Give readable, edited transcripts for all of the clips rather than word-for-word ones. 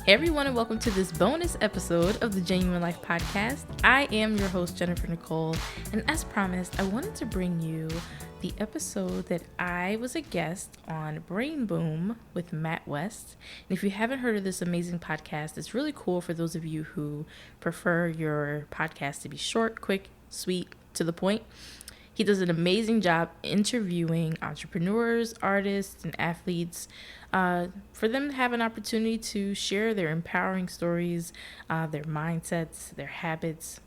Hey everyone, and welcome to this bonus episode of the Genuine Life Podcast. I am your host, Jennifer Nicole, and as promised, I wanted to bring you the episode that I was a guest on Brain Boom with Matt West. And if you haven't heard of this amazing podcast, it's really cool for those of you who prefer your podcast to be short, quick, sweet, to the point. He does an amazing job interviewing entrepreneurs, artists, and athletes for them to have an opportunity to share their empowering stories, their mindsets, their habits,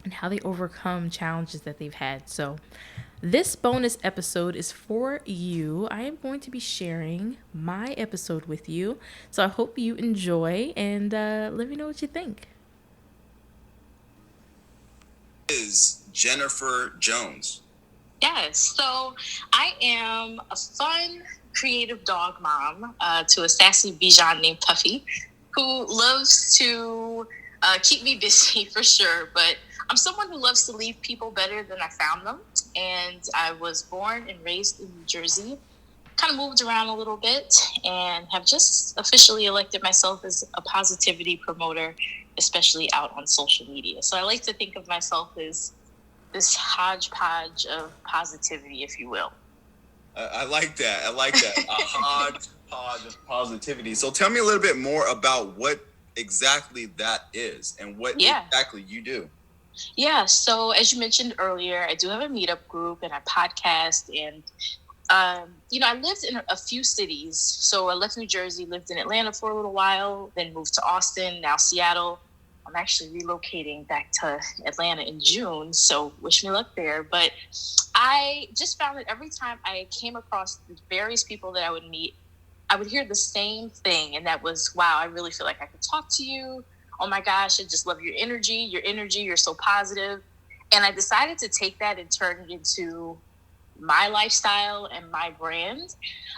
and how they overcome challenges that they've had. So this bonus episode is for you. I am going to be sharing my episode with you. So I hope you enjoy and let me know what you think. Is Jennifer Jones. Yes, so I am a fun, creative dog mom to a sassy Bichon named Puffy, who loves to keep me busy for sure, but I'm someone who loves to leave people better than I found them, and I was born and raised in New Jersey, kind of moved around a little bit, and have just officially elected myself as a positivity promoter, especially out on social media. So I like to think of myself as this hodgepodge of positivity, if you will. I like that. A hodgepodge of positivity. So tell me a little bit more about what exactly that is and what exactly you do. Yeah, so as you mentioned earlier, I do have a meetup group and I podcast, and I lived in a few cities. So I left New Jersey, lived in Atlanta for a little while, then moved to Austin, now Seattle. I'm actually relocating back to Atlanta in June, so wish me luck there. But I just found that every time I came across the various people that I would meet, I would hear the same thing, and that was, wow, I really feel like I could talk to you. Oh my gosh, I just love your energy, you're so positive. And I decided to take that and turn it into my lifestyle and my brand.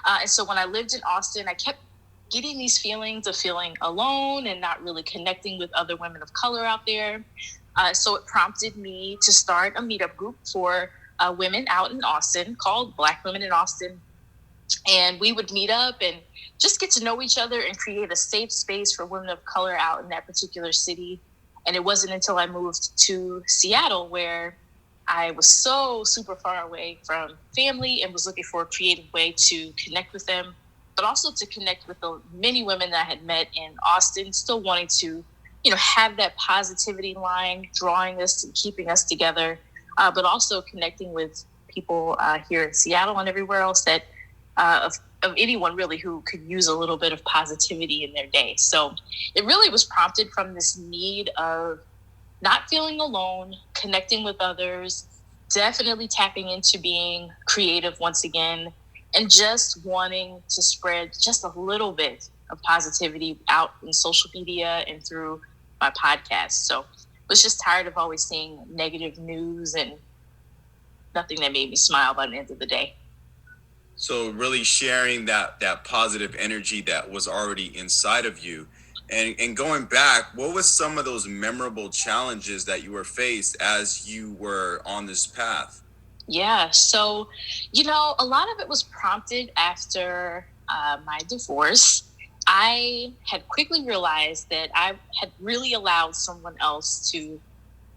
And so when I lived in Austin, I kept getting these feelings of feeling alone and not really connecting with other women of color out there. So it prompted me to start a meetup group for women out in Austin called Black Women in Austin. And we would meet up and just get to know each other and create a safe space for women of color out in that particular city. And it wasn't until I moved to Seattle where I was so super far away from family and was looking for a creative way to connect with them, but also to connect with the many women that I had met in Austin, still wanting to, have that positivity line, drawing us and keeping us together, but also connecting with people here in Seattle and everywhere else that of anyone really who could use a little bit of positivity in their day. So it really was prompted from this need of not feeling alone, connecting with others, definitely tapping into being creative once again, and just wanting to spread just a little bit of positivity out in social media and through my podcast. So I was just tired of always seeing negative news and nothing that made me smile by the end of the day. So really sharing that positive energy that was already inside of you. And going back, what was some of those memorable challenges that you were faced as you were on this path? Yeah, so, a lot of it was prompted after my divorce. I had quickly realized that I had really allowed someone else to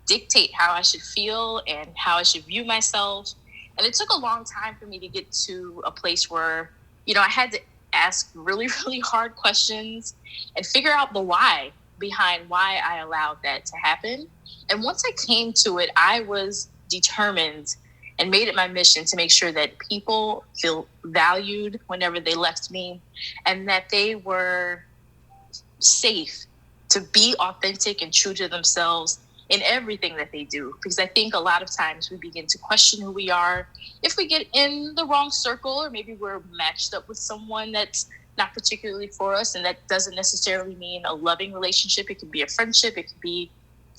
dictate how I should feel and how I should view myself. And it took a long time for me to get to a place where, I had to ask really, really hard questions and figure out the why behind why I allowed that to happen. And once I came to it, I was determined and made it my mission to make sure that people feel valued whenever they left me and that they were safe to be authentic and true to themselves in everything that they do. Because I think a lot of times we begin to question who we are if we get in the wrong circle, or maybe we're matched up with someone that's not particularly for us. And that doesn't necessarily mean a loving relationship. It could be a friendship. It could be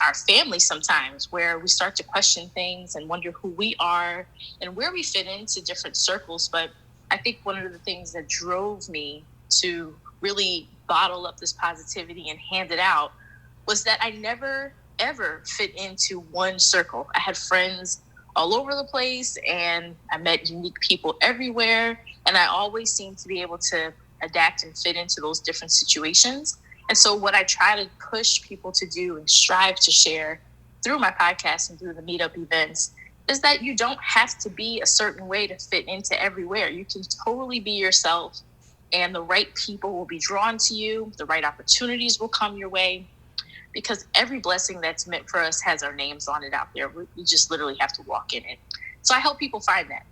our family sometimes, where we start to question things and wonder who we are and where we fit into different circles. But I think one of the things that drove me to really bottle up this positivity and hand it out was that I never, ever fit into one circle. I had friends all over the place and I met unique people everywhere. And I always seemed to be able to adapt and fit into those different situations. And so what I try to push people to do and strive to share through my podcast and through the meetup events is that you don't have to be a certain way to fit into everywhere. You can totally be yourself, and the right people will be drawn to you. The right opportunities will come your way, because every blessing that's meant for us has our names on it out there. We just literally have to walk in it. So I help people find that.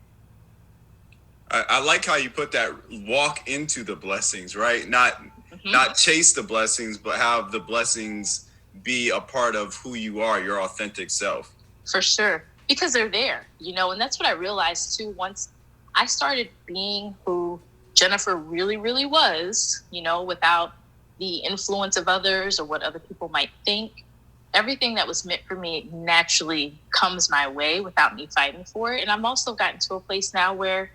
I like how you put that, walk into the blessings, right? Not chase the blessings, but have the blessings be a part of who you are, your authentic self. For sure. Because they're there, and that's what I realized too. Once I started being who Jennifer really, really was, without the influence of others or what other people might think, everything that was meant for me naturally comes my way without me fighting for it. And I've also gotten to a place now where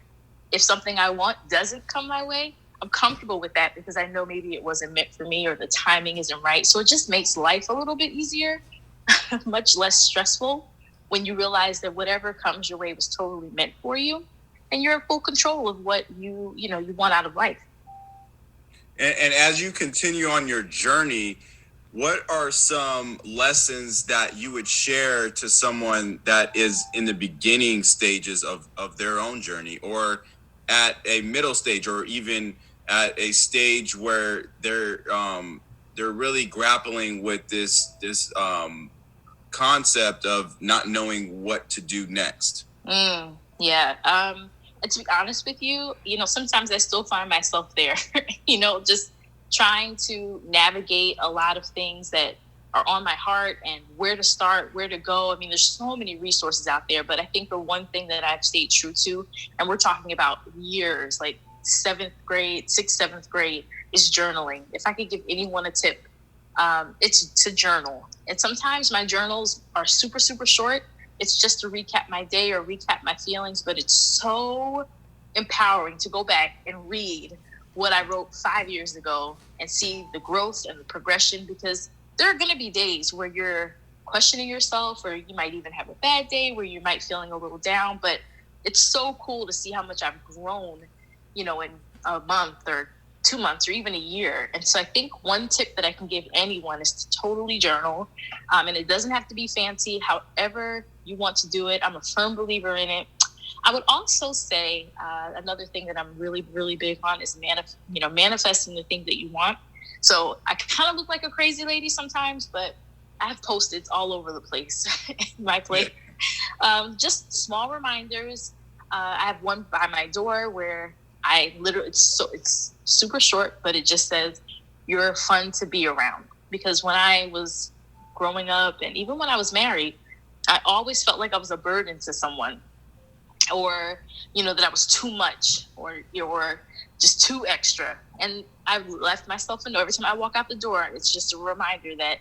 if something I want doesn't come my way, I'm comfortable with that, because I know maybe it wasn't meant for me or the timing isn't right. So it just makes life a little bit easier, much less stressful, when you realize that whatever comes your way was totally meant for you, and you're in full control of what you want out of life. And as you continue on your journey, what are some lessons that you would share to someone that is in the beginning stages of their own journey, or at a middle stage, or even at a stage where they're really grappling with this concept of not knowing what to do next? Yeah. And to be honest with you, sometimes I still find myself there, just trying to navigate a lot of things that are on my heart, and where to start, where to go. I mean, there's so many resources out there, but I think the one thing that I've stayed true to, and we're talking about years, like 6th, 7th grade, is journaling. If I could give anyone a tip, it's to journal. And sometimes my journals are super, super short. It's just to recap my day or recap my feelings, but it's so empowering to go back and read what I wrote 5 years ago and see the growth and the progression, because there are going to be days where you're questioning yourself, or you might even have a bad day where you might feeling a little down, but it's so cool to see how much I've grown, in a month or 2 months or even a year. And so I think one tip that I can give anyone is to totally journal. And it doesn't have to be fancy, however you want to do it. I'm a firm believer in it. I would also say another thing that I'm really, really big on is manifesting the thing that you want. So I kind of look like a crazy lady sometimes, but I have Post-its all over the place in my place. Just small reminders. I have one by my door where I literally, it's super short, but it just says, "You're fun to be around." Because when I was growing up, and even when I was married, I always felt like I was a burden to someone, or that I was too much, or just too extra. And I've left myself a note every time I walk out the door. It's just a reminder that,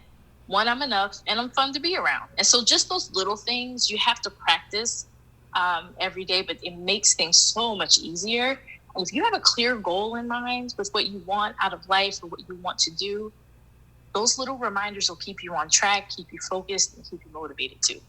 one, I'm enough and I'm fun to be around. And so just those little things you have to practice every day, but it makes things so much easier. And if you have a clear goal in mind with what you want out of life or what you want to do, those little reminders will keep you on track, keep you focused, and keep you motivated too.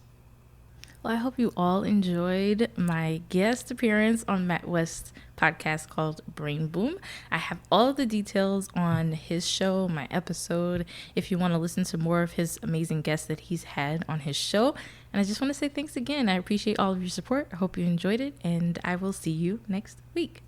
Well, I hope you all enjoyed my guest appearance on Matt West's podcast called Brain Boom. I have all of the details on his show, my episode, if you want to listen to more of his amazing guests that he's had on his show. And I just want to say thanks again. I appreciate all of your support. I hope you enjoyed it, and I will see you next week.